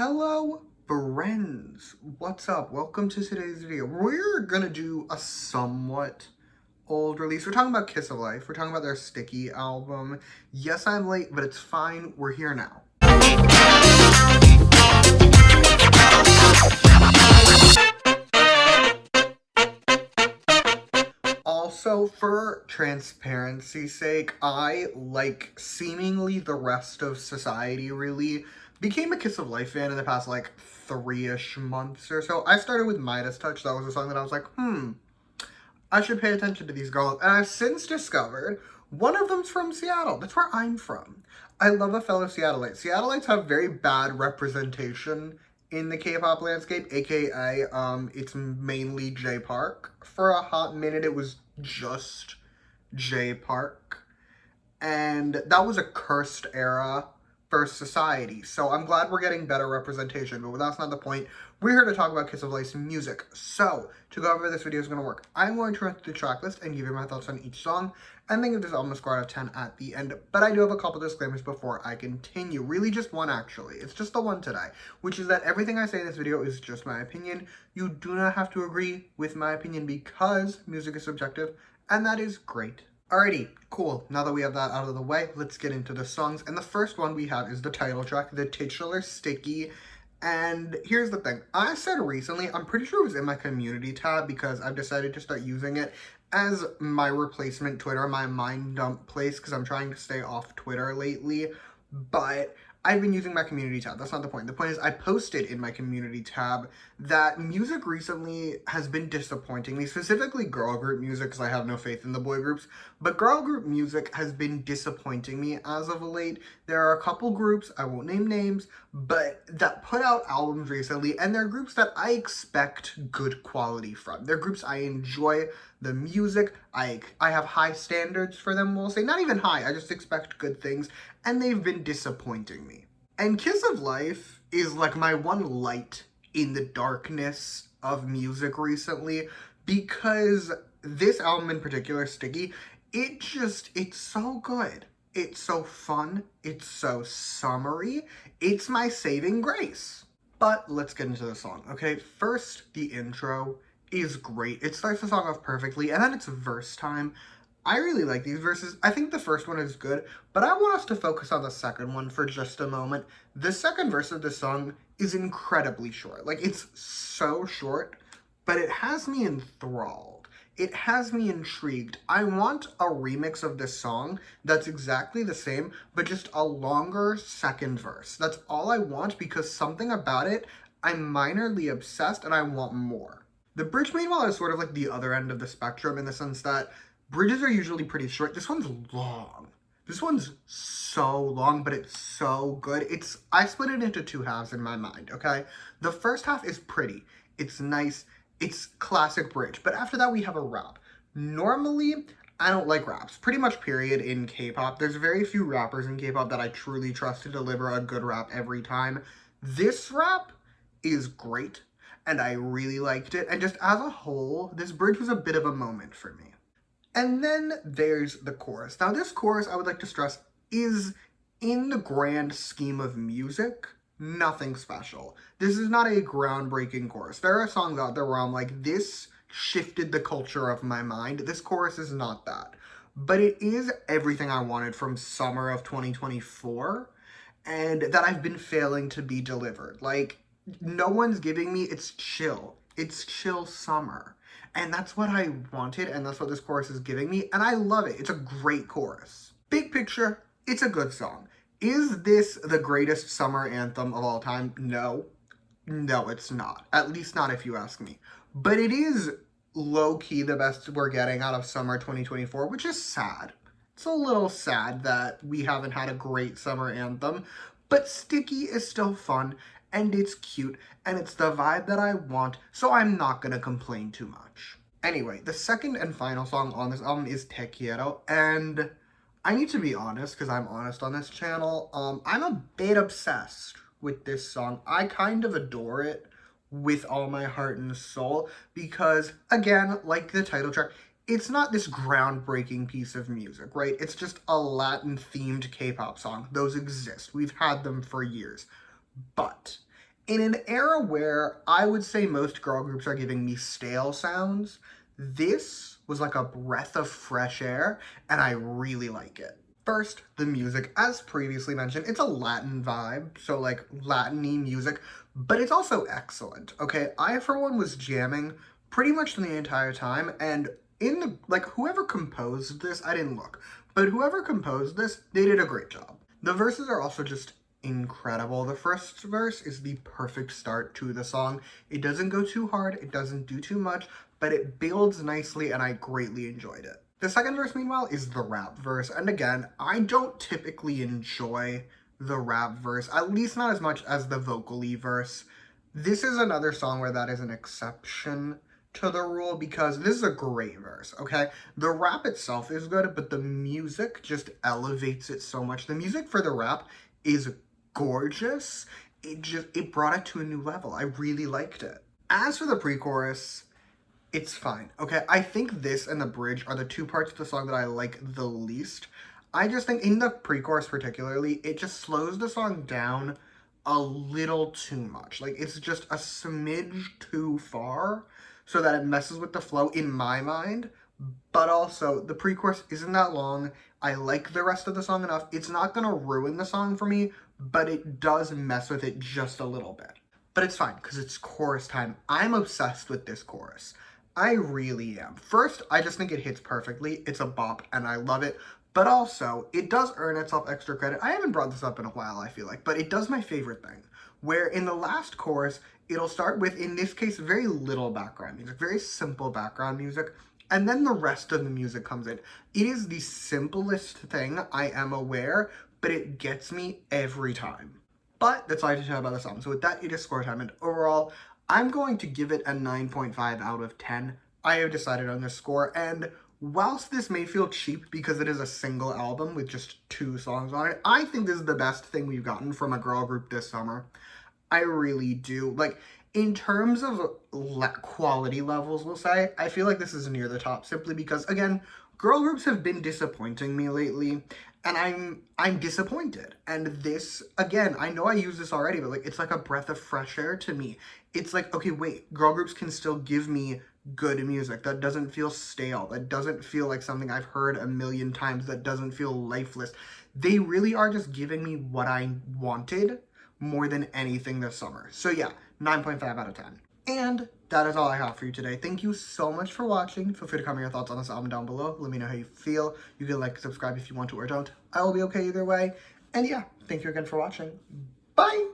Hello, friends. What's up? Welcome to today's video. We're gonna do a somewhat old release. We're talking about Kiss of Life. We're talking about their Sticky album. Yes, I'm late, but it's fine. We're here now. Also, for transparency's sake, I, like seemingly the rest of society really, became a Kiss of Life fan in the past, like, 3-ish months or so. I started with Midas Touch. That was a song that I was like, I should pay attention to these girls. And I've since discovered one of them's from Seattle. That's where I'm from. I love a fellow Seattleite. Seattleites have very bad representation in the K-pop landscape, aka it's mainly J Park. For a hot minute, it was just J Park. And that was a cursed era for society. So I'm glad we're getting better representation, but that's not the point. We're here to talk about Kiss of Life's music. So, to go over this video is going to work, I'm going to run through the track list and give you my thoughts on each song, and then give this album a score out of 10 at the end. But I do have a couple disclaimers before I continue. Really just one, actually. It's just the one today, which is that everything I say in this video is just my opinion. You do not have to agree with my opinion because music is subjective, and that is great. Alrighty, cool. Now that we have that out of the way, let's get into the songs. And the first one we have is the title track, the titular Sticky. And here's the thing. I said recently, I'm pretty sure it was in my community tab because I've decided to start using it as my replacement Twitter, my mind dump place, because I'm trying to stay off Twitter lately. But I've been using my community tab. That's not the point. The point is I posted in my community tab that music recently has been disappointing me, specifically girl group music, because I have no faith in the boy groups, but girl group music has been disappointing me as of late. There are a couple groups, I won't name names, but that put out albums recently, and they're groups that I expect good quality from. They're groups I enjoy the music, I have high standards for them, we'll say. Not even high, I just expect good things, and they've been disappointing me. And Kiss of Life is like my one light in the darkness of music recently, because this album in particular, Sticky, it's so good. It's so fun, it's so summery, it's my saving grace. But let's get into the song, okay? First, the intro is great. It starts the song off perfectly, and then it's verse time. I really like these verses. I think the first one is good, but I want us to focus on the second one for just a moment. The second verse of the song is incredibly short. Like, it's so short, but it has me enthralled. It has me intrigued. I want a remix of this song that's exactly the same, but just a longer second verse. That's all I want, because something about it, I'm minorly obsessed and I want more. The bridge, meanwhile, is sort of like the other end of the spectrum in the sense that bridges are usually pretty short. This one's long. This one's so long, but it's so good. I split it into two halves in my mind, okay? The first half is pretty. It's nice. It's classic bridge. But after that, we have a rap. Normally, I don't like raps. Pretty much period in K-pop. There's very few rappers in K-pop that I truly trust to deliver a good rap every time. This rap is great, and I really liked it. And just as a whole, this bridge was a bit of a moment for me. And then there's the chorus. Now, this chorus, I would like to stress, is, in the grand scheme of music, nothing special. This is not a groundbreaking chorus. There are songs out there where I'm like, this shifted the culture of my mind. This chorus is not that. But it is everything I wanted from summer of 2024, and that I've been failing to be delivered. Like, no one's giving me, it's chill. It's chill summer. And that's what I wanted, and that's what this chorus is giving me, and I love it. It's a great chorus. Big picture, it's a good song. Is this the greatest summer anthem of all time? No. No, it's not. At least not if you ask me. But it is low-key the best we're getting out of summer 2024, which is sad. It's a little sad that we haven't had a great summer anthem, but Sticky is still fun, and it's cute, and it's the vibe that I want, so I'm not gonna complain too much. Anyway, the second and final song on this album is Quiero, and I need to be honest, because I'm honest on this channel, I'm a bit obsessed with this song. I kind of adore it with all my heart and soul, because, again, like the title track, it's not this groundbreaking piece of music, right? It's just a Latin-themed K-pop song. Those exist. We've had them for years. But In an era where I would say most girl groups are giving me stale sounds, this was like a breath of fresh air, and I really like it. First, the music. As previously mentioned, it's a Latin vibe, so like Latin-y music, but it's also excellent, okay? I, for one, was jamming pretty much the entire time, and in the, like, whoever composed this, I didn't look, but whoever composed this, they did a great job. The verses are also just incredible. The first verse is the perfect start to the song. It doesn't go too hard, it doesn't do too much, but it builds nicely, and I greatly enjoyed it. The second verse, meanwhile, is the rap verse, and again, I don't typically enjoy the rap verse, at least not as much as the vocally verse. This is another song where that is an exception to the rule because this is a great verse, okay? The rap itself is good, but the music just elevates it so much. The music for the rap is gorgeous. It brought it to a new level. I really liked it. As for the pre-chorus, it's fine. Okay, I think this and the bridge are the two parts of the song that I like the least. I just think in the pre-chorus particularly, it just slows the song down a little too much. Like, it's just a smidge too far so that it messes with the flow in my mind. But also, the pre-chorus isn't that long. I like the rest of the song enough. It's not gonna ruin the song for me, but it does mess with it just a little bit. But it's fine, because it's chorus time. I'm obsessed with this chorus. I really am. First, I just think it hits perfectly. It's a bop, and I love it. But also, it does earn itself extra credit. I haven't brought this up in a while, I feel like, but it does my favorite thing, where in the last chorus, it'll start with, in this case, very little background music, very simple background music, and then the rest of the music comes in. It is the simplest thing, I am aware, but it gets me every time. But that's all I have to tell about this album. So with that, it is score time, and overall, I'm going to give it a 9.5 out of 10. I have decided on this score, and whilst this may feel cheap because it is a single album with just 2 songs on it, I think this is the best thing we've gotten from a girl group this summer. I really do. Like, in terms of quality levels, we'll say, I feel like this is near the top simply because, again, girl groups have been disappointing me lately, and I'm disappointed. And this, again, I know I use this already, but like it's like a breath of fresh air to me. It's like, okay, wait, girl groups can still give me good music that doesn't feel stale, that doesn't feel like something I've heard a million times, that doesn't feel lifeless. They really are just giving me what I wanted more than anything this summer. So yeah, 9.5 out of 10. And that is all I have for you today. Thank you so much for watching. Feel free to comment your thoughts on this album down below. Let me know how you feel. You can like, subscribe if you want to or don't. I will be okay either way. And yeah, thank you again for watching. Bye!